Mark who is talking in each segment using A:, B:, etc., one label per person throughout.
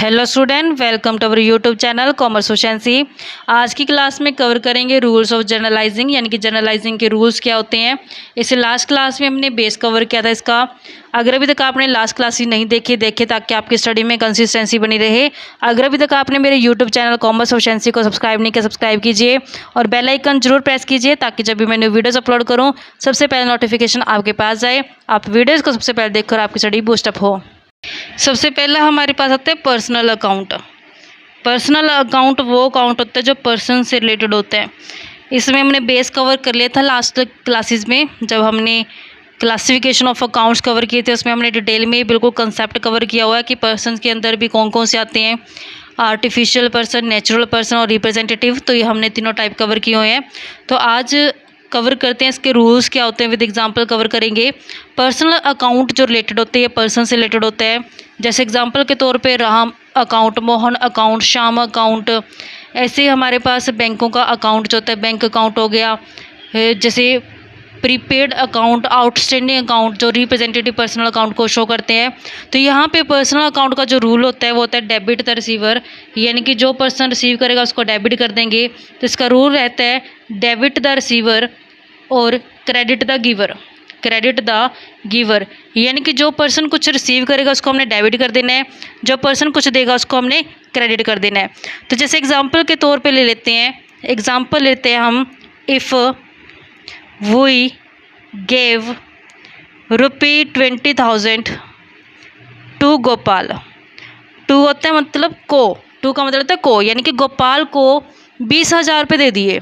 A: Hello student, welcome to our YouTube channel commerce Oceancy. आज की class में cover करेंगे रूल्स ऑफ जनरलाइजिंग, यानी कि जनरलाइजिंग के रूल्स क्या होते हैं। इसे लास्ट क्लास में हमने बेस कवर किया था इसका। अगर अभी तक आपने लास्ट क्लास ही नहीं देखे ताकि आपकी स्टडी में कंसिस्टेंसी बनी रहे। अगर अभी तक आपने मेरे यूट्यूब चैनल कॉमर्स ओशेंसी को सब्सक्राइब नहीं किया, सब्सक्राइब कीजिए और बेल आइकन जरूर प्रेस कीजिए ताकि जब भी मैं न्यू वीडियोज़ अपलोड करूँ सबसे पहले नोटिफिकेशन आपके पास जाए, आप वीडियोज़ को सबसे पहले देखकर आपकी स्टडी बूस्टअप हो। सबसे पहला हमारे पास आता है पर्सनल अकाउंट। पर्सनल अकाउंट वो अकाउंट होता है जो पर्सन से रिलेटेड होता है। इसमें हमने बेस कवर कर लिया था लास्ट क्लासेस में, जब हमने क्लासिफिकेशन ऑफ अकाउंट्स कवर किए थे। उसमें हमने डिटेल में बिल्कुल कंसेप्ट कवर किया हुआ है कि पर्सन के अंदर भी कौन कौन से आते हैं, आर्टिफिशियल पर्सन, नेचुरल पर्सन और रिप्रेजेंटेटिव। तो ये हमने तीनों टाइप कवर किए हुए हैं। तो आज कवर करते हैं इसके रूल्स क्या होते हैं, विद एग्जांपल कवर करेंगे। पर्सनल अकाउंट जो रिलेटेड होते हैं पर्सन से रिलेटेड होता है। जैसे एग्जांपल के तौर पे Ram account, Mohan account, Shyam account. ऐसे हमारे पास बैंकों का अकाउंट जो होता है बैंक अकाउंट हो गया। जैसे प्रीपेड अकाउंट, आउटस्टैंडिंग अकाउंट जो रिप्रेजेंटेटिव पर्सनल अकाउंट को शो करते हैं। तो यहाँ पे पर्सनल अकाउंट का जो रूल होता है वो होता है डेबिट द रिसीवर, यानी कि जो पर्सन रिसीव करेगा उसको डेबिट कर देंगे। तो इसका रूल रहता है डेबिट द रिसीवर और credit the giver. Credit the giver यानी कि जो पर्सन कुछ रिसीव करेगा उसको हमने डेबिट कर देना है, जो पर्सन कुछ देगा उसको हमने क्रेडिट कर देना है। तो जैसे एग्जांपल के तौर पे ले लेते हैं, एग्जांपल लेते हैं हम, if we gave ₹20,000 to Gopal. To होता है मतलब को, टू का मतलब होता है को, यानी कि गोपाल को 20,000 रुपये दे दिए।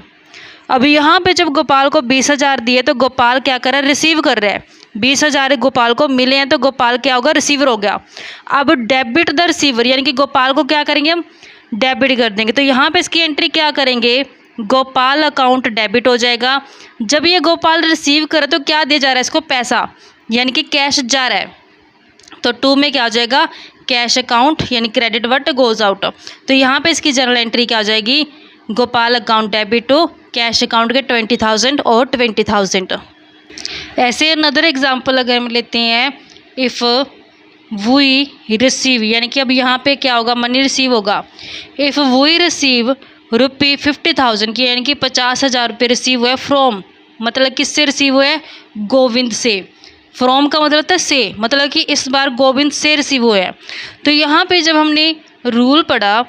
A: अब यहाँ पे जब गोपाल को 20,000 दिए तो गोपाल क्या कर रहा है, रिसीव कर रहा है। 20,000 गोपाल को मिले हैं तो गोपाल क्या होगा, रिसीवर हो गया। अब डेबिट द रिसीवर यानी कि गोपाल को क्या करेंगे हम, डेबिट कर देंगे। तो यहाँ पे इसकी एंट्री क्या करेंगे, गोपाल अकाउंट डेबिट हो जाएगा। जब ये गोपाल रिसीव करे तो क्या दिया जा रहा है इसको, पैसा, यानी कि कैश जा रहा है। तो टू में क्या हो जाएगा, कैश अकाउंट, यानी क्रेडिट व्हाट गोज आउट। तो यहाँ पे इसकी जनरल एंट्री क्या हो जाएगी, Gopal account debit to cash account के 20,000 और 20,000। ऐसे अनदर एग्जांपल अगर हम लेते हैं, इफ़ वी रिसीव, यानी कि अब यहाँ पे क्या होगा, मनी रिसीव होगा। इफ़ वी रिसीव ₹50,000 की, यानी कि 50,000 रुपये रिसीव हुए फ्रॉम, मतलब किससे रिसीव हुए, गोविंद से। फ्रॉम का मतलब होता है से, मतलब कि इस बार गोविंद से रिसीव हुए हैं। तो यहाँ पे जब हमने रूल पढ़ा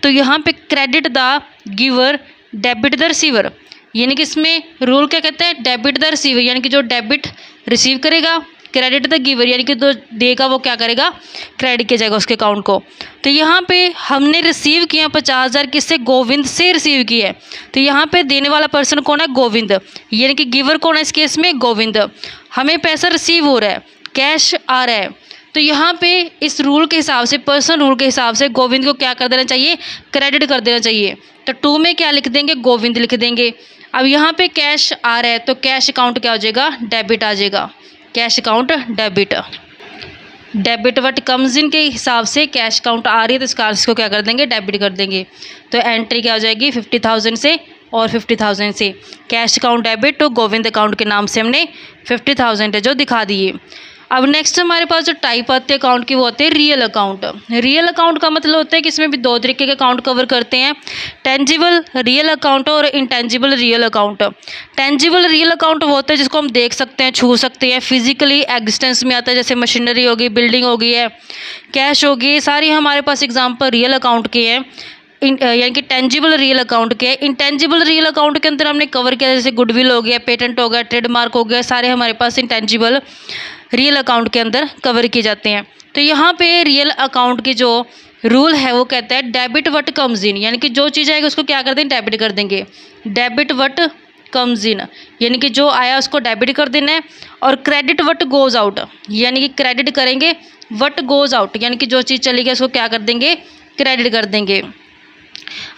A: तो यहाँ पे credit the giver debit the receiver, यानी कि इसमें रूल क्या कहता है, डेबिट द रिसीवर, यानी कि जो डेबिट रिसीव करेगा, क्रेडिट द गिवर यानी कि जो देगा वो क्या करेगा, क्रेडिट किया जाएगा उसके अकाउंट को। तो यहाँ पे हमने रिसीव किया 50,000 किससे, गोविंद से रिसीव किया है। तो यहाँ पे देने वाला पर्सन कौन है, गोविंद, यानी कि गिवर कौन है इस केस में, गोविंद। हमें पैसा रिसीव हो रहा है, कैश आ रहा है। तो यहाँ पे इस रूल के हिसाब से, पर्सनल रूल के हिसाब से गोविंद को क्या कर देना चाहिए, क्रेडिट कर देना चाहिए। तो टू में क्या लिख देंगे, गोविंद लिख देंगे। अब यहाँ पे कैश आ रहा है तो कैश अकाउंट क्या हो जाएगा, डेबिट आ जाएगा, cash account debit. Debit what comes in के हिसाब से कैश अकाउंट आ रही है तो इसको क्या कर देंगे, डेबिट कर देंगे। तो एंट्री क्या हो जाएगी, 50,000 से और 50,000 से कैश अकाउंट डेबिट तो गोविंद अकाउंट के नाम से हमने 50,000 है जो दिखा दिए। अब नेक्स्ट हमारे पास जो टाइप आते हैं अकाउंट की वो होते हैं रियल अकाउंट। रियल अकाउंट का मतलब होता है कि इसमें भी दो तरीके के अकाउंट कवर करते हैं, टेंजिबल रियल अकाउंट और intangible real account. Tangible real account वो होता है जिसको हम देख सकते हैं, छू सकते हैं, फिजिकली एग्जिस्टेंस में आता है। जैसे मशीनरी होगी, बिल्डिंग होगी है, कैश होगी, सारी हमारे पास एग्जाम्पल रियल अकाउंट के हैं, यानी कि टेंजिबल रियल अकाउंट के। इंटेंजिबल रियल अकाउंट के अंदर हमने कवर किया जैसे गुडविल हो गया, पेटेंट हो गया, ट्रेडमार्क हो गया, सारे हमारे पास इंटेंजिबल रियल अकाउंट के अंदर कवर किए जाते हैं। तो यहाँ पे रियल अकाउंट की जो रूल है वो कहता है डेबिट वट कम्स इन, यानी कि जो चीज़ आएगी उसको क्या कर देंगे, डेबिट कर देंगे। डेबिट वट कम्स इन यानी कि जो आया उसको डेबिट कर देना है। और क्रेडिट वट गोज आउट, यानी कि क्रेडिट करेंगे, वट गोज आउट यानी कि जो चीज़ चली गई उसको क्या कर देंगे, क्रेडिट कर देंगे।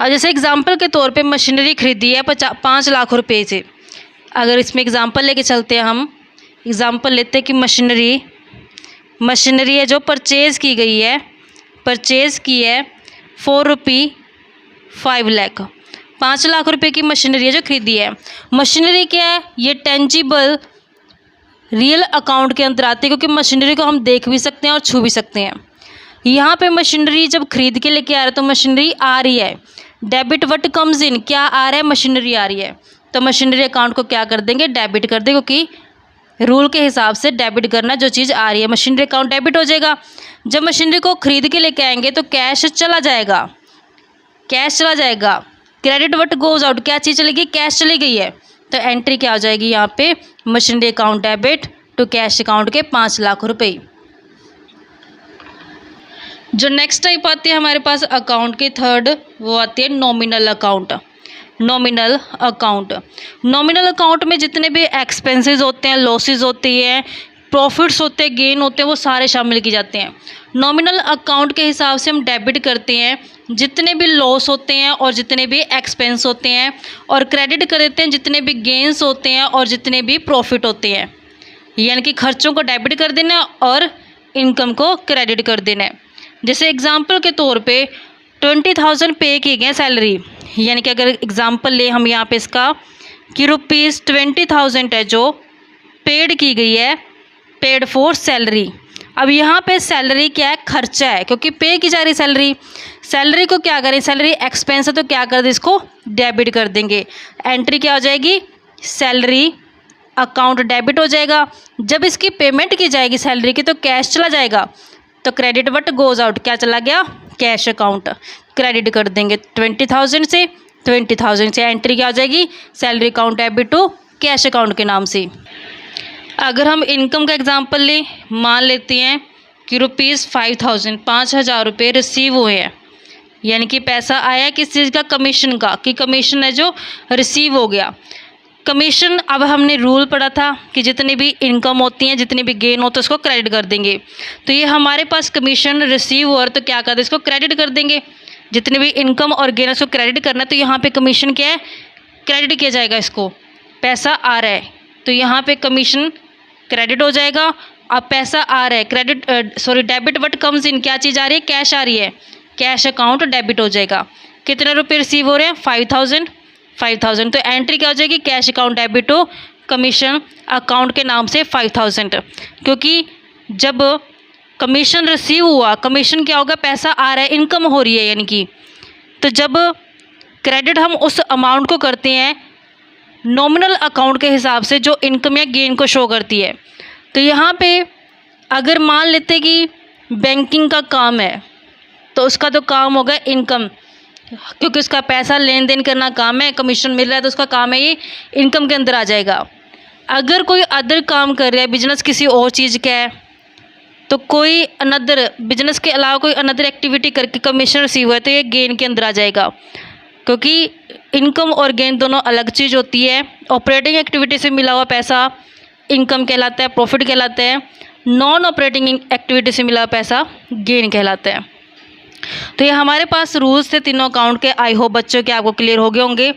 A: और जैसे एग्जांपल के तौर पे मशीनरी खरीदी है 5 लाख रुपए से। अगर इसमें एग्जांपल लेके चलते हैं, हम एग्जांपल लेते हैं कि मशीनरी है जो परचेज़ की गई है, परचेज़ की है ₹5 लाख। 5 लाख रुपए की मशीनरी है जो खरीदी है। मशीनरी क्या है, ये टेंजिबल रियल अकाउंट के अंदर आती है क्योंकि मशीनरी को हम देख भी सकते हैं और छू भी सकते हैं। यहाँ पे मशीनरी जब खरीद के लेके आ रहे हैं तो मशीनरी आ रही है। डेबिट व्हाट कम्स इन, क्या आ रहा है, मशीनरी आ रही है, तो मशीनरी अकाउंट को क्या कर देंगे, डेबिट कर देंगे, क्योंकि रूल के हिसाब से डेबिट करना जो चीज़ आ रही है, मशीनरी अकाउंट डेबिट हो जाएगा। जब मशीनरी को खरीद के लेके आएंगे तो कैश चला जाएगा, कैश चला जाएगा। क्रेडिट व्हाट गोज आउट, क्या चीज़ चली गई, कैश चली गई है, तो एंट्री क्या हो जाएगी यहाँ पे, machinery account debit to cash account के 5 लाख रुपए। जो नेक्स्ट टाइप आती है हमारे पास अकाउंट की थर्ड, वो आती है nominal account. Nominal account, nominal account में जितने भी एक्सपेंसेस होते हैं, लॉसेस होती है, प्रॉफिट्स होते हैं, गेन होते हैं, वो सारे शामिल किए जाते हैं। नॉमिनल अकाउंट के हिसाब से हम डेबिट करते हैं जितने भी लॉस होते हैं और जितने भी एक्सपेंस होते हैं, और क्रेडिट कर देते हैं जितने भी गेंस होते हैं और जितने भी प्रॉफिट होते हैं। यानी कि खर्चों को डेबिट कर देना और इनकम को क्रेडिट कर देना है। जैसे एग्जांपल के तौर पे 20,000 पे की गई सैलरी, यानी कि अगर एग्जांपल ले हम यहाँ पे इसका कि ₹20,000 है जो पेड की गई है, पेड फॉर सैलरी। अब यहाँ पे सैलरी क्या है, खर्चा है, क्योंकि पे की जा रही सैलरी। सैलरी को क्या करें, सैलरी एक्सपेंस है तो क्या कर दें, इसको डेबिट कर देंगे। एंट्री क्या हो जाएगी, सैलरी अकाउंट डेबिट हो जाएगा। जब इसकी पेमेंट की जाएगी सैलरी की तो कैश चला जाएगा, तो क्रेडिट व्हाट गोज आउट, क्या चला गया, कैश अकाउंट, क्रेडिट कर देंगे 20,000 से 20,000 से। एंट्री क्या हो जाएगी, salary account debit to cash account के नाम से। अगर हम इनकम का एग्जांपल लें, मान लेते हैं कि ₹5,000 5,000 रुपये रिसीव हुए हैं, यानी कि पैसा आया किस चीज़ का, कमीशन का, कि कमीशन है जो रिसीव हो गया। कमीशन, अब हमने रूल पढ़ा था कि जितनी भी इनकम होती हैं, जितनी भी गेन होते हैं उसको क्रेडिट कर देंगे। तो ये हमारे पास कमीशन रिसीव हुआ तो क्या कर दें, इसको क्रेडिट कर देंगे। जितनी भी इनकम और गेन उसको क्रेडिट करना है, तो यहाँ पे कमीशन क्या है, क्रेडिट किया जाएगा। इसको पैसा आ रहा है तो यहाँ पे कमीशन क्रेडिट हो जाएगा। अब पैसा आ रहा है, credit debit what comes in, क्या चीज़ आ रही है, कैश आ रही है, कैश अकाउंट डेबिट हो जाएगा। कितने रुपये रिसीव हो रहे हैं, 5,000। तो एंट्री क्या हो जाएगी, cash account debit to commission account के नाम से 5,000, क्योंकि जब कमीशन रिसीव हुआ, कमीशन क्या होगा, पैसा आ रहा है, इनकम हो रही है, यानी कि तो जब क्रेडिट हम उस अमाउंट को करते हैं नॉमिनल अकाउंट के हिसाब से जो इनकम या गेन को शो करती है। तो यहाँ पे अगर मान लेते कि बैंकिंग का काम है तो उसका तो काम होगा इनकम, क्योंकि उसका पैसा लेन देन करना काम है, कमीशन मिल रहा है तो उसका काम है, ये इनकम के अंदर आ जाएगा। अगर कोई अदर काम कर रहा है, बिजनेस किसी और चीज़ का है, तो कोई अनदर बिजनेस के अलावा कोई अनदर एक्टिविटी करके कमीशन रिसीव हुआ है तो ये गेन के अंदर आ जाएगा, क्योंकि इनकम और गेन दोनों अलग चीज़ होती है। ऑपरेटिंग एक्टिविटी से मिला हुआ पैसा इनकम कहलाता है, प्रॉफिट कहलाता है। नॉन ऑपरेटिंग एक्टिविटी से मिला हुआ पैसा गेन कहलाता है। तो ये हमारे पास रूल्स थे तीनों अकाउंट के। आई होप बच्चों के आपको क्लियर हो गए होंगे।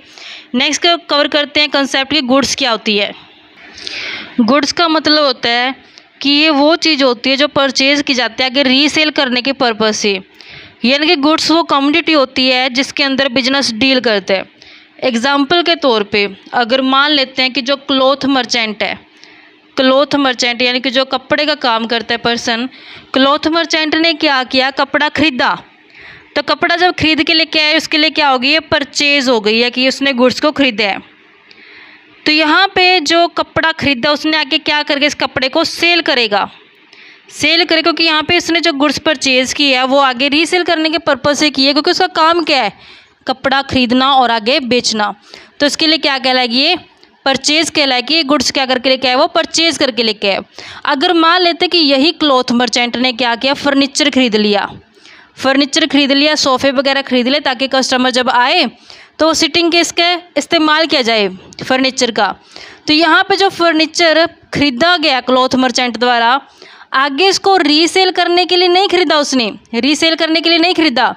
A: नेक्स्ट कवर करते हैं कंसेप्ट की गुड्स क्या होती है। गुड्स का मतलब होता है कि ये वो चीज़ होती है जो परचेज़ की जाती है अगर रीसेल करने के पर्पज़ से, यानी कि गुड्स वो कमोडिटी होती है जिसके अंदर बिजनेस डील करते हैं। एग्जाम्पल के तौर पे अगर मान लेते हैं कि जो क्लॉथ मर्चेंट है, क्लॉथ मर्चेंट यानी कि जो कपड़े का काम करता है पर्सन, क्लॉथ मर्चेंट ने क्या किया, कपड़ा खरीदा। तो कपड़ा जब खरीद के लेके आए उसके लिए क्या हो गई है, परचेज हो गई है कि उसने गुड्स को खरीदा है। तो यहाँ पे जो कपड़ा खरीदा उसने आगे क्या करके इस कपड़े को सेल करेगा, सेल करेगा, क्योंकि यहाँ पे इसने जो गुड्स परचेज़ की है वो आगे रीसेल करने के पर्पज़ से की है, क्योंकि उसका काम क्या है, कपड़ा खरीदना और आगे बेचना। तो इसके लिए क्या कहलाएगी, ये परचेज़ कहलाएगी। ये गुड्स क्या करके लेके आए, वो परचेज़ करके लेके आए। अगर मान लेते कि यही क्लॉथ मर्चेंट ने क्या किया, फर्नीचर खरीद लिया, फर्नीचर खरीद लिया, सोफ़े वगैरह खरीद लिए ताकि कस्टमर जब आए तो सिटिंग के इसका इस्तेमाल किया जाए फर्नीचर का। तो यहाँ पे जो फर्नीचर खरीदा गया क्लॉथ मर्चेंट द्वारा, आगे इसको रीसेल करने के लिए नहीं खरीदा उसने, रीसेल करने के लिए नहीं खरीदा,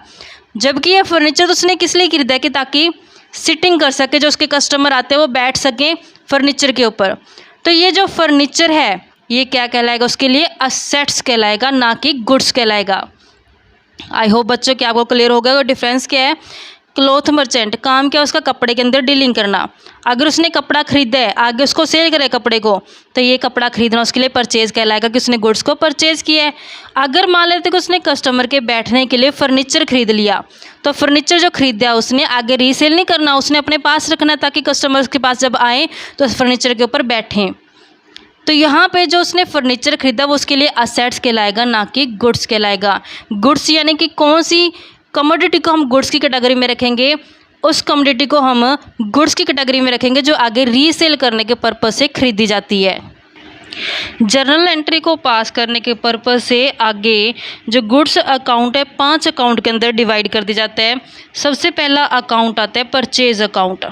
A: जबकि ये फर्नीचर तो उसने किस लिए खरीदा कि ताकि सिटिंग कर सके, जो उसके कस्टमर आते हैं वो बैठ सकें फर्नीचर के ऊपर। तो ये जो फर्नीचर है ये क्या कहलाएगा, उसके लिए असेट्स कहलाएगा, ना कि गुड्स कहलाएगा। आई होप बच्चों कि आपको क्लियर हो गया डिफरेंस क्या है। क्लॉथ मर्चेंट, काम क्या उसका कपड़े के अंदर डीलिंग करना। अगर उसने कपड़ा खरीदा है, आगे उसको सेल करे कपड़े को, तो ये कपड़ा खरीदना उसके लिए परचेज कहलाएगा कि उसने गुड्स को परचेज किया है। अगर मान लेते कि उसने कस्टमर के बैठने के लिए फर्नीचर खरीद लिया, तो फर्नीचर जो खरीदा उसने आगे रीसेल नहीं करना, उसने अपने पास रखना ताकि कस्टमर्स के पास जब आए तो उस फर्नीचर के ऊपर बैठें। तो यहाँ पे जो उसने फर्नीचर खरीदा वो उसके लिए असेट्स कहलाएगा, ना कि गुड्स कहलाएगा। गुड्स यानी कि कौन सी कमोडिटी को हम गुड्स की कैटेगरी में रखेंगे, उस कमोडिटी को हम गुड्स की कैटेगरी में रखेंगे जो आगे रीसेल करने के पर्पज़ से खरीदी जाती है। जर्नल एंट्री को पास करने के पर्पज़ से आगे जो गुड्स अकाउंट है 5 अकाउंट के अंदर डिवाइड कर दिया जाता है। सबसे पहला अकाउंट आता है परचेज अकाउंट।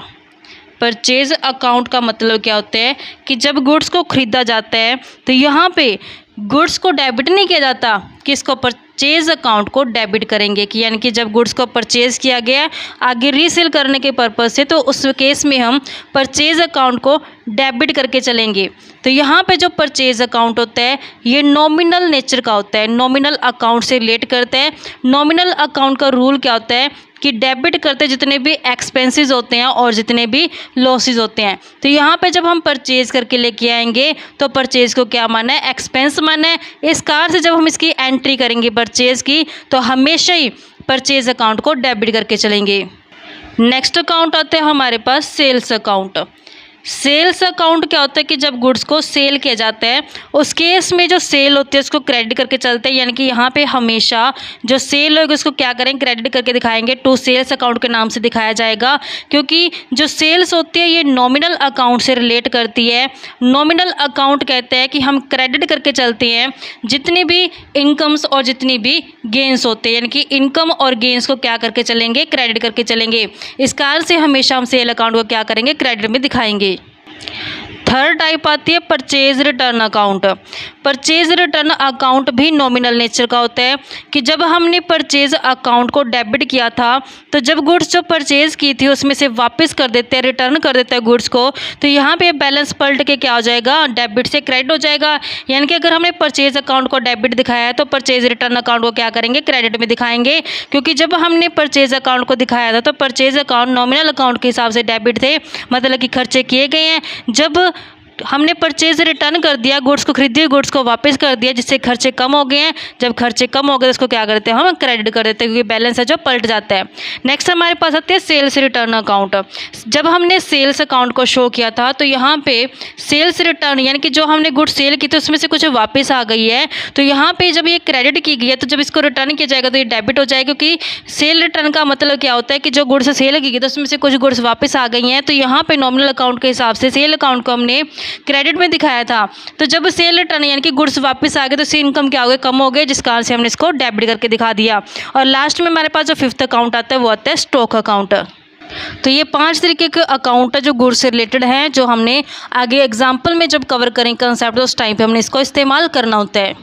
A: परचेज अकाउंट का मतलब क्या होता है कि जब गुड्स को ख़रीदा जाता है तो यहाँ पे गुड्स को डेबिट नहीं किया जाता, किसको, परचेज अकाउंट को डेबिट करेंगे कि यानी कि जब गुड्स को परचेज़ किया गया आगे रीसेल करने के पर्पज़ से, तो उस केस में हम परचेज अकाउंट को डेबिट करके चलेंगे। तो यहाँ पे जो परचेज अकाउंट होता है ये नॉमिनल नेचर का होता है, नॉमिनल अकाउंट से रिलेट करता है। नॉमिनल अकाउंट का रूल क्या होता है कि डेबिट करते जितने भी एक्सपेंसेस होते हैं और जितने भी लॉसेस होते हैं। तो यहाँ पे जब हम परचेज़ करके लेके आएंगे तो परचेज़ को क्या माना है, एक्सपेंस माना है। इस कार से जब हम इसकी एंट्री करेंगे परचेज़ की तो हमेशा ही परचेज़ अकाउंट को डेबिट करके चलेंगे। नेक्स्ट अकाउंट आता है हमारे पास सेल्स अकाउंट। सेल्स अकाउंट क्या होता है कि जब गुड्स को सेल किया जाता है उस केस में जो सेल होती है उसको क्रेडिट करके चलते हैं, यानी कि यहाँ पे हमेशा जो सेल होगी उसको क्या करें, क्रेडिट करके दिखाएंगे, टू सेल्स अकाउंट के नाम से दिखाया जाएगा। क्योंकि जो सेल्स होती है ये नॉमिनल अकाउंट से रिलेट करती है। नॉमिनल अकाउंट कहते हैं कि हम क्रेडिट करके चलते हैं जितनी भी इनकम्स और जितनी भी गेंस होते हैं, यानी कि इनकम और गेंस को क्या करके चलेंगे, क्रेडिट करके चलेंगे। इस कारण से हमेशा हम सेल अकाउंट को क्या करेंगे, क्रेडिट में दिखाएंगे। थर्ड टाइप आती है purchase return account. Purchase return account भी नॉमिनल नेचर का होता है कि जब हमने परचेज अकाउंट को डेबिट किया था तो जब गुड्स जो परचेज की थी उसमें से वापस कर देते हैं, रिटर्न कर देते हैं गुड्स को, तो यहाँ पे बैलेंस पलट के क्या हो जाएगा, डेबिट से क्रेडिट हो जाएगा। यानी कि अगर हमने परचेज अकाउंट को डेबिट दिखाया है तो परचेज रिटर्न अकाउंट को क्या करेंगे, क्रेडिट में दिखाएंगे। क्योंकि जब हमने परचेज अकाउंट को दिखाया था तो परचेज अकाउंट नॉमिनल अकाउंट के हिसाब से डेबिट थे, मतलब कि खर्चे किए गए हैं। जब हमने परचेज रिटर्न कर दिया, गुड्स को खरीदी हुई गुड्स को वापस कर दिया जिससे खर्चे कम हो गए हैं, जब खर्चे कम हो गए तो उसको क्या करते हैं, हम क्रेडिट कर देते हैं क्योंकि बैलेंस है जो पलट जाता है। नेक्स्ट हमारे पास आते हैं सेल्स रिटर्न अकाउंट। जब हमने सेल्स अकाउंट को शो किया था तो यहाँ पे सेल्स रिटर्न यानी कि जो हमने गुड्स सेल की थी उसमें से कुछ वापस आ गई है, तो यहाँ पे जब ये क्रेडिट की गई है तो जब इसको रिटर्न किया जाएगा तो ये डेबिट हो जाएगा। क्योंकि सेल रिटर्न का मतलब क्या होता है कि जो गुड्स सेल की गई तो उसमें से कुछ गुड्स वापस आ गई हैं, तो यहाँ पे नॉमिनल अकाउंट के हिसाब से सेल अकाउंट को हमने क्रेडिट में दिखाया था। तो जब सेल रिटर्न यानी कि गुड्स वापस आ गए तो इससे इनकम क्या हो गई, कम हो गए, जिस कारण से हमने इसको डेबिट करके दिखा दिया। और लास्ट में हमारे पास जो फिफ्थ अकाउंट आता है वो आता है स्टॉक अकाउंट। तो ये 5 तरीके के अकाउंट है जो गुड्स से रिलेटेड हैं, जो हमने आगे एग्जाम्पल में जब कवर करें कंसेप्ट उस टाइम पे हमने इसको इस्तेमाल करना होता है।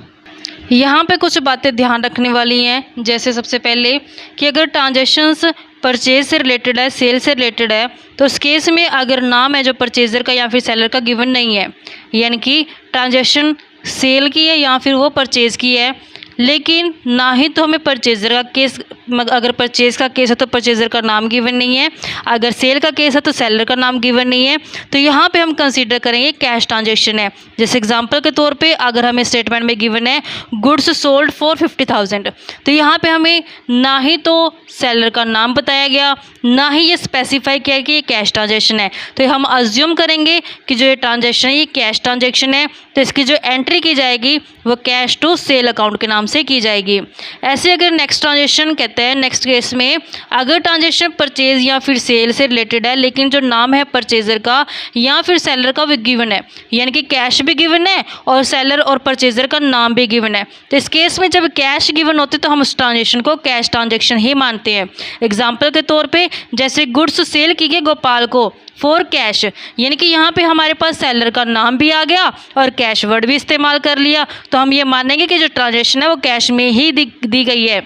A: यहाँ पे कुछ बातें ध्यान रखने वाली हैं, जैसे सबसे पहले कि अगर ट्रांजेक्शन्स परचेज से रिलेटेड है, सेल से रिलेटेड है, तो उस केस में अगर नाम है जो परचेजर का या फिर सेलर का गिवन नहीं है, यानी कि ट्रांजेक्शन सेल की है या फिर वो परचेज़ की है, लेकिन ना ही तो हमें परचेज़र का केस, अगर परचेज़ का केस है तो परचेज़र का नाम गिवन नहीं है, अगर सेल का केस है तो सेलर का नाम गिवन नहीं है, तो यहाँ पे हम कंसीडर करेंगे कैश ट्रांजेक्शन है। जैसे एग्जांपल के तौर पे अगर हमें स्टेटमेंट में गिवन है गुड्स सोल्ड फॉर 50,000, तो यहाँ पे हमें ना ही तो सेलर का नाम बताया गया, ना ही ये स्पेसिफाई किया कि ये कैश ट्रांजेक्शन है, तो हम अज्यूम करेंगे कि जो ये ट्रांजेक्शन है ये कैश ट्रांजेक्शन है, तो इसकी जो एंट्री की जाएगी वो कैश टू सेल अकाउंट के नाम से की जाएगी। ऐसे अगर नेक्स्ट ट्रांजेक्शन कहते हैं, नेक्स्ट केस में अगर ट्रांजेक्शन परचेज या फिर सेल से रिलेटेड है लेकिन जो नाम है परचेजर का या फिर सेलर का वो गिवन है, यानी कि कैश भी गिवन है और सेलर और परचेजर का नाम भी गिवन है, तो इस केस में जब कैश गिवन होते तो हम उस ट्रांजेक्शन को कैश ट्रांजेक्शन ही मानते हैं। एग्जाम्पल के तौर पे जैसे गुड्स सेल की गई गोपाल को फॉर कैश, यानी कि यहाँ पे हमारे पास सेलर का नाम भी आ गया और कैश वर्ड भी इस्तेमाल कर लिया, तो हम ये मानेंगे कि जो ट्रांजेक्शन है वो कैश में ही दी गई है।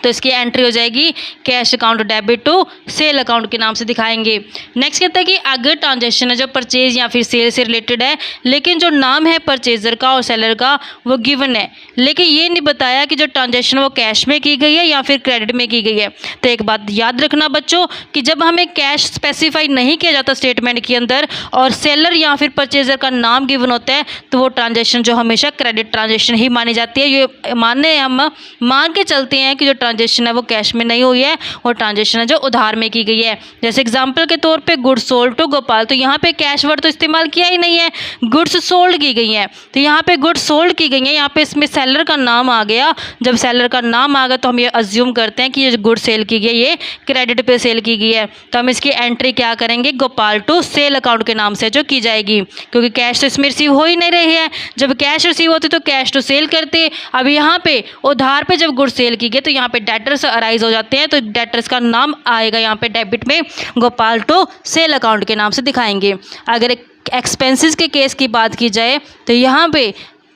A: तो इसकी एंट्री हो जाएगी cash account debit to sale account के नाम से दिखाएंगे। नेक्स्ट कहता है कि अगर ट्रांजैक्शन है जो परचेज या फिर सेल से रिलेटेड है, लेकिन जो नाम है परचेजर का और सेलर का वो गिवन है, लेकिन ये नहीं बताया कि जो ट्रांजैक्शन वो कैश में की गई है या फिर क्रेडिट में की गई है। तो एक बात याद रखना बच्चों कि जब हमें कैश स्पेसिफाई नहीं किया जाता स्टेटमेंट के अंदर और सेलर या फिर परचेजर का नाम गिवन होता है, तो वो ट्रांजैक्शन जो हमेशा क्रेडिट ट्रांजैक्शन ही मानी जाती है। ये हम मान के चलते हैं कि जो ट्रांजैक्शन है वो कैश में नहीं हुई है, वो ट्रांजैक्शन है जो उधार में की गई है। जैसे एग्जांपल के तौर पे गुड्स सोल्ड टू गोपाल, तो यहाँ पे कैश वर्ड तो इस्तेमाल किया ही नहीं है, गुड्स सोल्ड की गई है। तो यहाँ पे गुड्स सोल्ड की गई है, यहाँ पे इसमें सेलर का नाम आ गया। जब सेलर का नाम आ गया तो हम ये अज्यूम करते हैं कि ये गुड्स सेल की गई, ये क्रेडिट पे सेल की गई है। तो हम इसकी एंट्री क्या करेंगे, गोपाल टू सेल अकाउंट के नाम से जो की जाएगी, क्योंकि कैश तो इसमें रिसीव हो ही नहीं रही है। जब कैश रिसीव होती तो कैश टू सेल करते, अब यहाँ पे उधार पे जब गुड्स सेल की गई तो यहाँ पे डेटर्स अराइज हो जाते हैं, तो डेटर्स का नाम आएगा यहाँ पे डेबिट में, गोपाल टू सेल अकाउंट के नाम से दिखाएंगे। अगर एक्सपेंसेस के केस की बात की जाए तो यहाँ पे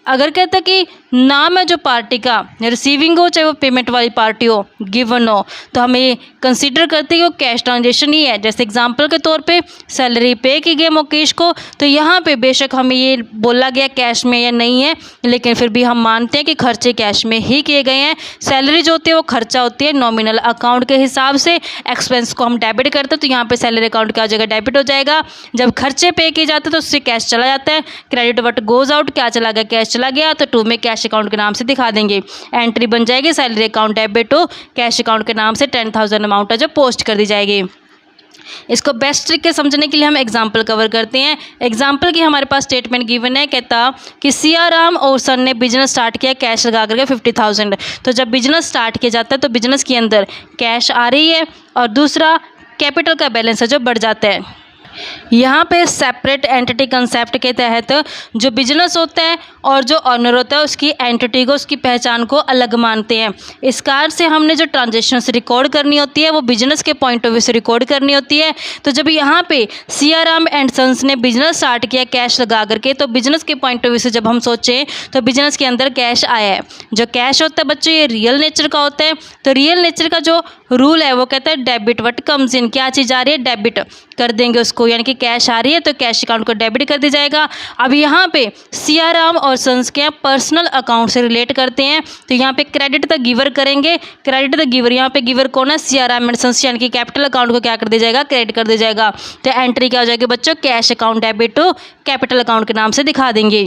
A: अगर कहता कि नाम है जो पार्टी का रिसीविंग हो चाहे वो पेमेंट वाली पार्टी हो, गिवन हो, तो हमें कंसीडर करते हैं कि वो कैश ट्रांजेक्शन ही है। जैसे एग्जांपल के तौर पे सैलरी पे की गई मुकेश को, तो यहाँ पे बेशक हमें ये बोला गया कैश में या नहीं है, लेकिन फिर भी हम मानते हैं कि खर्चे कैश में ही किए गए हैं। सैलरी जो होती है वो खर्चा होती है नॉमिनल अकाउंट के हिसाब से, एक्सपेंस को हम डेबिट करते हैं तो यहाँ पर सैलरी अकाउंट क्या हो जाएगा, डेबिट हो जाएगा। जब खर्चे पे किए जाते हैं तो उससे कैश चला जाता है, क्रेडिट वट गोज आउट, क्या चला गया, कैश चला गया, तो टू में कैश अकाउंट के नाम से दिखा देंगे। एंट्री बन जाएगी salary account debit to cash account के नाम से 10,000 अमाउंट है जो पोस्ट कर दी जाएगी। इसको बेस्ट तरीके से समझने के लिए हम एग्जांपल कवर करते हैं। एग्जांपल की हमारे पास स्टेटमेंट गिवन है, कहता कि सियाराम और सन ने बिजनेस स्टार्ट किया कैश लगा करके 50,000। तो जब बिजनेस स्टार्ट किया जाता है तो बिजनेस के अंदर कैश आ रही है और दूसरा कैपिटल का बैलेंस है जो बढ़ जाता है। यहाँ पे सेपरेट एंटिटी कंसेप्ट के तहत जो बिजनेस होता है और जो ऑनर होता है उसकी एंटिटी को, उसकी पहचान को अलग मानते हैं। इस कार से हमने जो ट्रांजेक्शन्स रिकॉर्ड करनी होती है वो बिजनेस के पॉइंट ऑफ व्यू से रिकॉर्ड करनी होती है। तो जब यहाँ पे सियाराम एंड सन्स ने बिजनेस स्टार्ट किया कैश लगा करके, तो बिजनेस के पॉइंट ऑफ व्यू से जब हम सोचें तो बिजनेस के अंदर कैश आया है। जो कैश होता है बच्चों ये रियल नेचर का होता है, तो रियल नेचर का जो रूल है वो कहता है डेबिट वट कम्स इन, क्या चीज़ आ रही है, डेबिट कर देंगे उसको, यानी कि कैश आ रही है तो कैश अकाउंट को डेबिट कर दिया जाएगा। अब यहाँ पे सियाराम और सन्स के पर्सनल अकाउंट से रिलेट करते हैं, तो यहाँ पे क्रेडिट द गिवर करेंगे। क्रेडिट द गिवर, यहाँ पे गिवर कौन है, सियाराम एंड सन्स, यानी कि कैपिटल अकाउंट को क्या कर दिया जाएगा, क्रेडिट कर दिया जाएगा। तो एंट्री क्या हो जाएगी बच्चों, cash account debit to capital account के नाम से दिखा देंगे।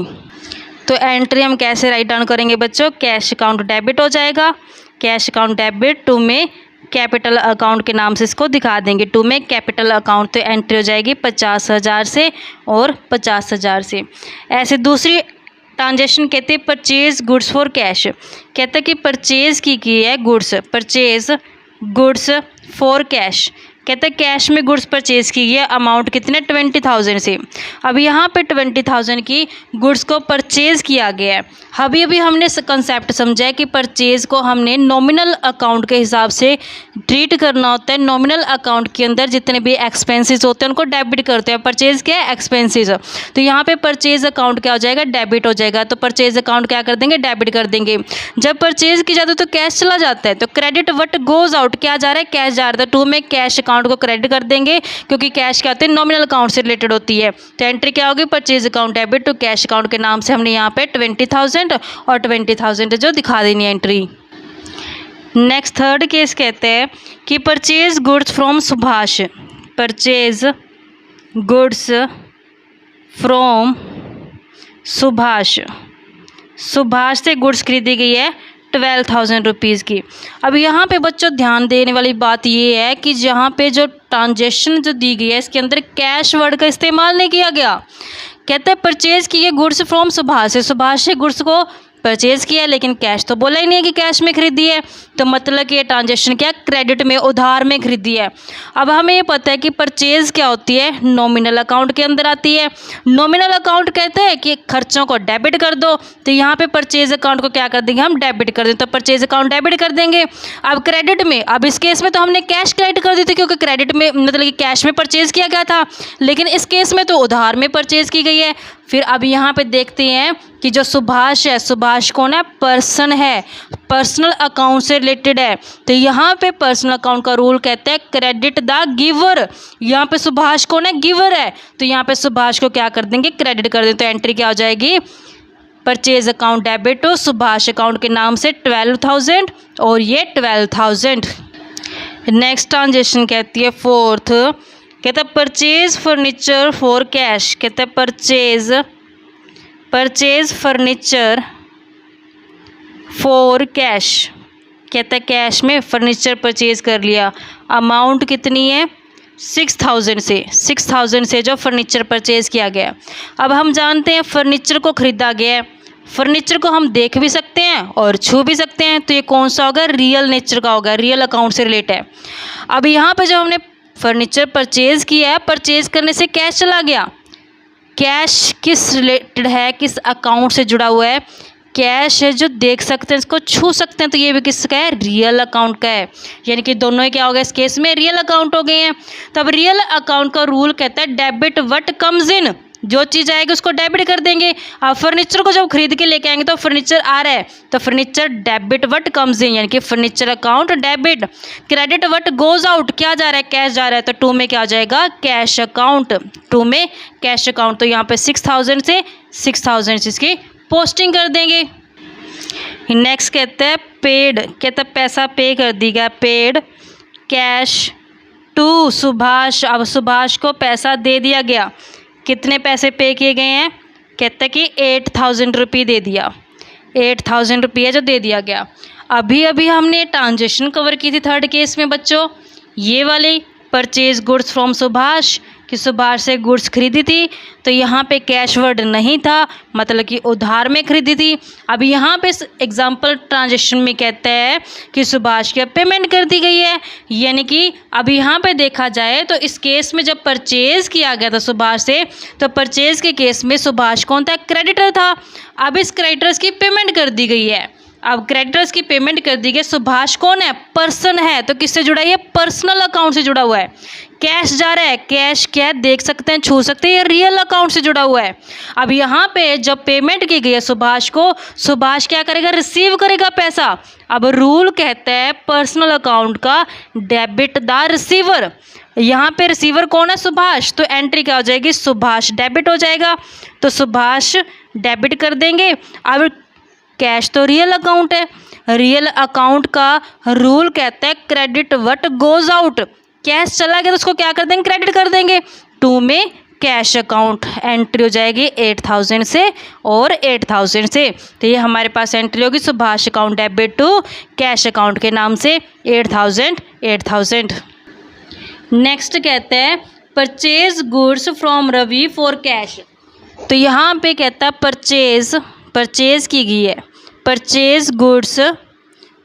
A: तो एंट्री हम कैसे राइट डाउन करेंगे बच्चों, कैश अकाउंट डेबिट हो जाएगा, कैश अकाउंट डेबिट टू में कैपिटल अकाउंट के नाम से इसको दिखा देंगे। टू में कैपिटल अकाउंट, तो एंट्री हो जाएगी 50,000 से और 50,000 से। ऐसे दूसरी ट्रांजेक्शन कहते हैं परचेज गुड्स फॉर कैश, कहते हैं कि परचेज की है goods, purchase goods for cash, कहते हैं कैश में गुड्स परचेज की है, अमाउंट कितने 20,000 से। अब यहाँ पे 20,000 की गुड्स को परचेज किया गया है। अभी हमने कंसेप्ट समझा है कि परचेज को हमने नॉमिनल अकाउंट के हिसाब से ट्रीट करना होता है। नॉमिनल अकाउंट के अंदर जितने भी एक्सपेंसेस होते हैं उनको डेबिट करते हैं। परचेज क्या है, एक्सपेंसेस। तो यहाँ पे परचेज अकाउंट क्या हो जाएगा, डेबिट हो जाएगा। तो परचेज अकाउंट क्या कर देंगे, डेबिट कर देंगे। जब परचेज की जाती है तो कैश चला जाता है, तो क्रेडिट वट गोज आउट, क्या जा रहा है, कैश जा रहा है। टू में कैश अकाउंट को क्रेडिट कर देंगे, क्योंकि कैश क्या होते हैं, नॉमिनल अकाउंट से रिलेटेड होती है। तो एंट्री क्या होगी, purchase account debit to cash account के नाम से हमने यहाँ पे 20,000 और 20,000 जो दिखा देनी है एंट्री। नेक्स्ट थर्ड केस कहते हैं कि purchase goods from Subhash, purchase goods from Subhash, Subhash से गुड्स खरीदी गई है 12,000 रुपीज़ की। अब यहाँ पे बच्चों ध्यान देने वाली बात ये है कि जहाँ पे जो ट्रांजेक्शन जो दी गई है इसके अंदर कैश वर्ड का इस्तेमाल नहीं किया गया। कहते हैं परचेज किए गुड्स फ्रॉम सुभाष से, सुभाष से गुड्स को परचेज किया, लेकिन कैश तो बोला ही नहीं है कि कैश में खरीदी है। तो मतलब कि ये ट्रांजेक्शन क्या, क्रेडिट में, उधार में खरीदी है। अब हमें ये पता है कि परचेज क्या होती है, नॉमिनल अकाउंट के अंदर आती है। नॉमिनल अकाउंट कहते हैं कि खर्चों को डेबिट कर दो, तो यहाँ पे परचेज अकाउंट को क्या कर देंगे, हम डेबिट कर दें, तो परचेज अकाउंट डेबिट कर देंगे। अब क्रेडिट में, अब इस केस में तो हमने कैश क्रेडिट कर दी थी, क्योंकि क्रेडिट में मतलब कि कैश में परचेज किया गया था, लेकिन इस केस में तो उधार में परचेज की गई है। फिर अब यहाँ पे देखते हैं कि जो सुभाष है, सुभाष कौन है? पर्सन है, पर्सनल अकाउंट से रिलेटेड है। तो यहाँ पे पर्सनल अकाउंट का रूल कहते हैं क्रेडिट द गिवर। यहाँ पे सुभाष कौन है? गिवर है। तो यहाँ पे सुभाष को क्या कर देंगे? क्रेडिट कर देंगे। तो एंट्री क्या हो जाएगी? Purchase account debit to Subhash account के नाम से 12,000 और ये 12,000। नेक्स्ट ट्रांजेक्शन कहती है फोर्थ, कहता है परचेज फर्नीचर फॉर कैश। कहता है परचेज फर्नीचर फॉर कैश। कहता है कैश में फर्नीचर परचेज कर लिया। अमाउंट कितनी है? 6,000 से जो फर्नीचर परचेज किया गया। अब हम जानते हैं फर्नीचर को खरीदा गया है, फर्नीचर को हम देख भी सकते हैं और छू भी सकते हैं। तो ये कौन सा होगा? रियल नेचर का होगा, रियल अकाउंट से रिलेटेड है। अब यहाँ पे जब हमने फर्नीचर परचेज किया है, परचेज करने से कैश चला गया। कैश किस रिलेटेड है? किस अकाउंट से जुड़ा हुआ है? कैश है जो देख सकते हैं, इसको छू सकते हैं। तो ये भी किसका है? रियल अकाउंट का है। यानी कि दोनों ही क्या हो गया इस केस में? रियल अकाउंट हो गए हैं। तब रियल अकाउंट का रूल कहता है डेबिट व्हाट कम्स इन। जो चीज़ आएगी उसको डेबिट कर देंगे। अब फर्नीचर को जब खरीद के लेके आएंगे तो फर्नीचर आ रहा है तो furniture debit what comes in, यानी कि furniture account debit. Credit what goes out, क्या जा रहा है? कैश जा रहा है। तो टू में क्या आ जाएगा? Cash account. टू में कैश अकाउंट। तो यहाँ पे 6,000 से इसकी पोस्टिंग कर देंगे। नेक्स्ट कहता है पेड। कहता है पैसा पे कर दी गया, पेड कैश टू सुभाष। अब सुभाष को पैसा दे दिया गया। कितने पैसे पे किए गए हैं? कहता है कि 8,000 रुपये दे दिया। 8,000 रुपये जो दे दिया गया। अभी अभी हमने ट्रांजेक्शन कवर की थी थर्ड केस में बच्चों, ये वाली परचेज गुड्स फ्रॉम सुभाष, कि सुभाष से गुड्स खरीदी थी। तो यहाँ पे कैश वर्ड नहीं था, मतलब कि उधार में खरीदी थी। अब यहाँ पे एग्जाम्पल ट्रांजेक्शन में कहता है कि सुभाष की पेमेंट कर दी गई है। यानी कि अब यहाँ पे देखा जाए तो इस केस में जब परचेज किया गया था सुभाष से, तो परचेज के केस में सुभाष कौन था? क्रेडिटर था। अब इस क्रेडिटर्स की पेमेंट कर दी गई है। अब क्रेडिटर्स की पेमेंट कर दी गई। सुभाष कौन है? पर्सन है। तो किससे जुड़ा है? पर्सनल अकाउंट से जुड़ा हुआ है। कैश जा रहा है, कैश क्या देख सकते हैं, छू सकते हैं, ये रियल अकाउंट से जुड़ा हुआ है। अब यहाँ पे जब पेमेंट की गई है सुभाष को, सुभाष क्या करेगा? रिसीव करेगा पैसा। अब रूल कहता है पर्सनल अकाउंट का डेबिट द रिसीवर। यहाँ पे रिसीवर कौन है? सुभाष। तो एंट्री क्या हो जाएगी? सुभाष डेबिट हो जाएगा। तो सुभाष डेबिट कर देंगे। अब कैश तो रियल अकाउंट है, रियल अकाउंट का रूल कहता है credit what goes out. Cash चला गया तो उसको क्या कर देंगे? क्रेडिट कर देंगे। टू में कैश अकाउंट। एंट्री हो जाएगी 8,000 से और 8,000 से। तो ये हमारे पास एंट्री होगी Subhash account debit to cash account के नाम से 8,000। नेक्स्ट कहते हैं purchase goods from Ravi for cash. तो यहाँ पे कहता है परचेज की गई है, परचेज गुड्स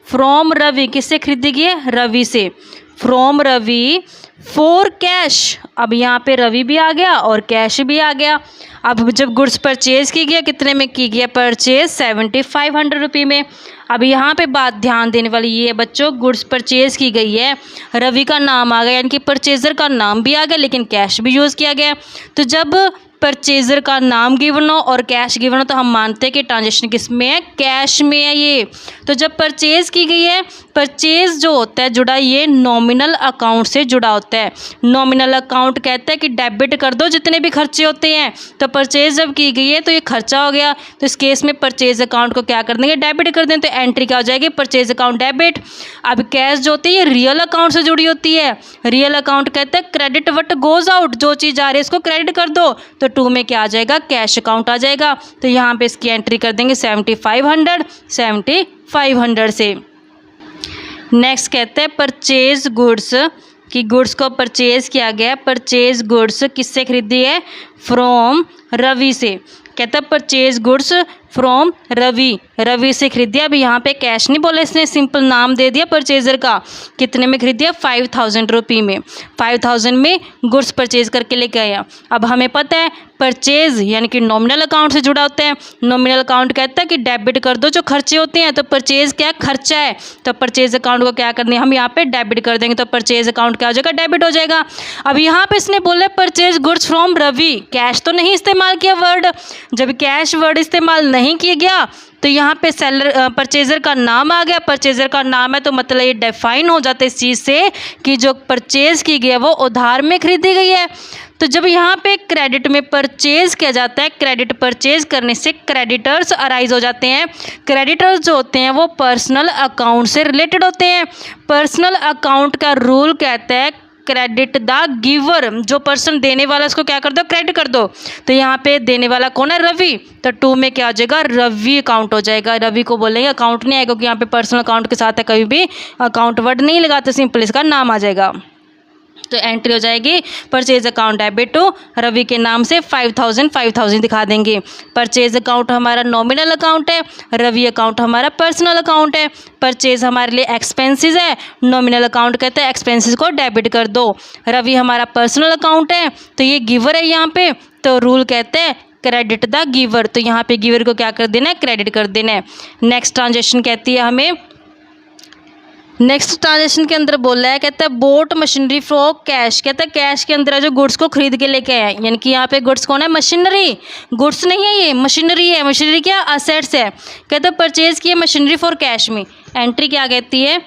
A: फ्रॉम रवि। किससे खरीदी गई है? रवि से। From Ravi for cash. अब यहाँ पे रवि भी आ गया और कैश भी आ गया। अब जब गुड्स परचेज की गया, कितने में की गया परचेज? 7,500 रुपये में। अब यहाँ पे बात ध्यान देने वाली ये है बच्चों, गुड्स परचेज की गई है, रवि का नाम आ गया, यानी कि परचेजर का नाम भी आ गया लेकिन कैश भी यूज़ किया गया। तो जब परचेजर का नाम गिवन हो और कैश गिवन हो तो हम मानते हैं कि ट्रांजेक्शन किस में है? कैश में है ये। तो जब परचेज की गई है, परचेज जो होता है जुड़ा, ये नॉमिनल अकाउंट से जुड़ा होता है। नॉमिनल अकाउंट कहता है कि डेबिट कर दो जितने भी खर्चे होते हैं। तो परचेज जब की गई है तो ये खर्चा हो गया। तो इस केस में परचेज अकाउंट को क्या कर देंगे? डेबिट कर देंगे। तो एंट्री क्या हो जाएगी? Purchase account debit. अब कैश जो होती है ये रियल अकाउंट से जुड़ी होती है। रियल अकाउंट कहता है क्रेडिट व्हाट गोज आउट, जो चीज़ आ रही है इसको क्रेडिट कर दो। तो टू में क्या आ जाएगा? कैश अकाउंट आ जाएगा। तो यहाँ पे इसकी एंट्री कर देंगे 7,500 से। नेक्स्ट कहते हैं परचेज गुड्स, कि गुड्स को परचेज किया गया। परचेज गुड्स किससे खरीदी है? फ्रॉम रवि से। कहता है परचेज गुड्स फ्रॉम रवि से खरीदी। अब यहाँ पे कैश नहीं बोला इसने, सिंपल नाम दे दिया परचेजर का। कितने में खरीदिया? 5,000 रुपये में। 5,000 में गुड्स परचेज करके लेके आया। अब हमें पता है परचेज यानी कि नॉमिनल अकाउंट से जुड़ा होता है। नॉमिनल अकाउंट कहता है कि डेबिट कर दो जो खर्चे होते हैं, तो परचेज क्या खर्चा है, तो परचेज अकाउंट को क्या करनी है हम यहाँ पे डेबिट कर देंगे, तो परचेज अकाउंट क्या हो जाएगा डेबिट हो जाएगा। अब यहाँ पे इसने बोला purchase goods from Ravi, cash तो नहीं इस्तेमाल किया वर्ड, जब कैश वर्ड इस्तेमाल नहीं किया गया तो यहाँ पे सेलर परचेज़र का नाम आ गया। परचेज़र का नाम है तो मतलब ये डिफाइन हो जाता है इस चीज़ से कि जो परचेज़ की गई है वो उधार में खरीदी गई है। तो जब यहाँ पे क्रेडिट में परचेज़ किया जाता है, क्रेडिट परचेज़ करने से क्रेडिटर्स अराइज हो जाते हैं। क्रेडिटर्स जो होते हैं वो पर्सनल अकाउंट से रिलेटेड होते हैं। पर्सनल अकाउंट का रूल कहता है क्रेडिट द गिवर, जो पर्सन देने वाला उसको क्या कर दो क्रेडिट कर दो। तो यहाँ पे देने वाला कौन है रवि, तो 2 में क्या हो जाएगा रवि अकाउंट हो जाएगा। रवि को बोलेंगे अकाउंट नहीं आएगा क्योंकि यहाँ पे पर्सनल अकाउंट के साथ है, कभी भी अकाउंट वर्ड नहीं लगाते, सिंपल इसका नाम आ जाएगा। तो एंट्री हो जाएगी purchase account debit to Ravi के नाम से 5000 दिखा देंगे। परचेज अकाउंट हमारा नॉमिनल अकाउंट है, रवि अकाउंट हमारा पर्सनल अकाउंट है। परचेज हमारे लिए एक्सपेंसेस है, नॉमिनल अकाउंट कहते हैं एक्सपेंसेस को डेबिट कर दो। रवि हमारा पर्सनल अकाउंट है तो ये गिवर है यहाँ पे, तो रूल कहते हैं क्रेडिट द गिवर, तो यहाँ पे गिवर को क्या कर देना है क्रेडिट कर देना है। नेक्स्ट ट्रांजेक्शन कहती है हमें, नेक्स्ट ट्रांजेक्शन के अंदर बोल रहा है कहता है बोट मशीनरी फॉर कैश, कहता है कैश के अंदर जो गुड्स को खरीद के लेके आए, यानी कि यहाँ पे गुड्स कौन है मशीनरी, गुड्स नहीं है ये मशीनरी है। मशीनरी क्या असेट्स है, कहता है परचेज किए मशीनरी फॉर कैश में। एंट्री क्या कहती है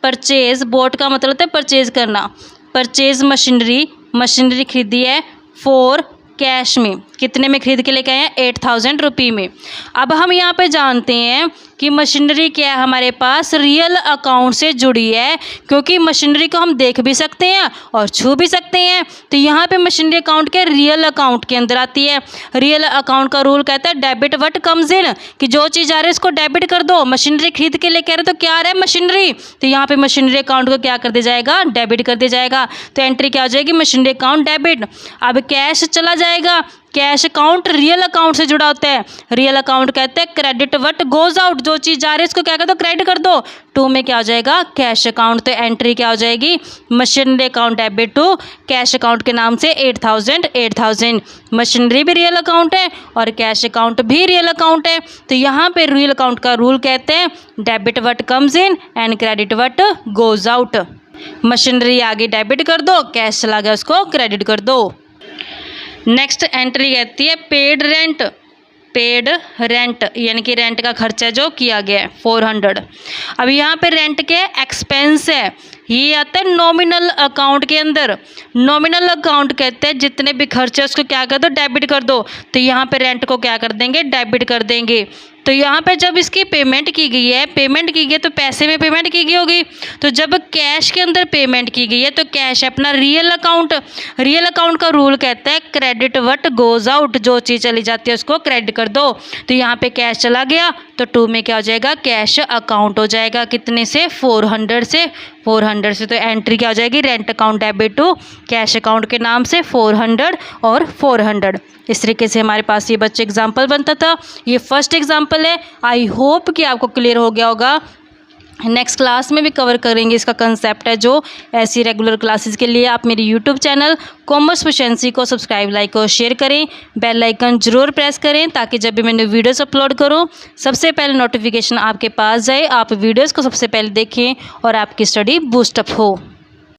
A: परचेज, बोट का मतलब है परचेज करना, परचेज मशीनरी, मशीनरी खरीदी है फॉर कैश में, कितने में खरीद के लेके आए हैं 8000 रुपये में। अब हम यहाँ पे जानते हैं कि मशीनरी क्या है हमारे पास रियल अकाउंट से जुड़ी है, क्योंकि मशीनरी को हम देख भी सकते हैं और छू भी सकते हैं। तो यहाँ पे मशीनरी अकाउंट के रियल अकाउंट के अंदर आती है। रियल अकाउंट का रूल कहता है डेबिट व्हाट कम्स इन, कि जो चीज़ आ रही है उसको डेबिट कर दो। मशीनरी खरीद के लेके आ रहे तो क्या आ रहा है मशीनरी, तो यहाँ पे मशीनरी अकाउंट को क्या कर दिया जाएगा डेबिट कर दिया जाएगा। तो एंट्री क्या हो जाएगी मशीनरी अकाउंट डेबिट। अब कैश चला जाएगा, कैश अकाउंट रियल अकाउंट से जुड़ा होता है। रियल अकाउंट कहते हैं क्रेडिट व्हाट गोज आउट, जो चीज़ जा रही है उसको क्या कर दो क्रेडिट कर दो। 2 में क्या हो जाएगा कैश अकाउंट, तो एंट्री क्या हो जाएगी machinery account debit to cash account के नाम से 8000। मशीनरी भी रियल अकाउंट है और कैश अकाउंट भी रियल अकाउंट है। तो यहाँ पे रियल अकाउंट का रूल कहते हैं debit what comes in and credit what goes out. Machinery आगे डेबिट कर दो, कैश चला गया उसको क्रेडिट कर दो। नेक्स्ट एंट्री कहती है पेड रेंट, पेड रेंट यानी कि रेंट का खर्चा जो किया गया है 400। अब यहाँ पे रेंट के एक्सपेंस है, ये आता है नॉमिनल अकाउंट के अंदर। नॉमिनल अकाउंट कहते हैं जितने भी खर्चे उसको क्या कर दो डेबिट कर दो। तो यहाँ पे रेंट को क्या कर देंगे डेबिट कर देंगे। तो यहाँ पे जब इसकी पेमेंट की गई है, पेमेंट की गई है तो पैसे में पेमेंट की गई होगी। तो जब कैश के अंदर पेमेंट की गई है तो कैश है अपना रियल अकाउंट। रियल अकाउंट का रूल कहता है क्रेडिट व्हाट गोज आउट, जो चीज़ चली जाती है उसको क्रेडिट कर दो। तो यहाँ पे कैश चला गया तो 2 में क्या हो जाएगा कैश अकाउंट हो जाएगा, कितने से 400 से। 400 से तो एंट्री क्या हो जाएगी rent account debit to cash account के नाम से 400 और 400। इस तरीके से हमारे पास ये बच्चे एग्जाम्पल बनता था। ये फर्स्ट एग्जाम्पल है, आई होप कि आपको क्लियर हो गया होगा। नेक्स्ट क्लास में भी कवर करेंगे इसका कंसेप्ट है जो ऐसी रेगुलर क्लासेस के लिए आप मेरे यूट्यूब चैनल कॉमर्स प्रोफिशिएंसी को सब्सक्राइब लाइक और शेयर करें, बेल आइकन जरूर प्रेस करें ताकि जब भी मैंने वीडियोस अपलोड करूं सबसे पहले नोटिफिकेशन आपके पास जाए, आप वीडियोस को सबसे पहले देखें और आपकी स्टडी बूस्टअप हो।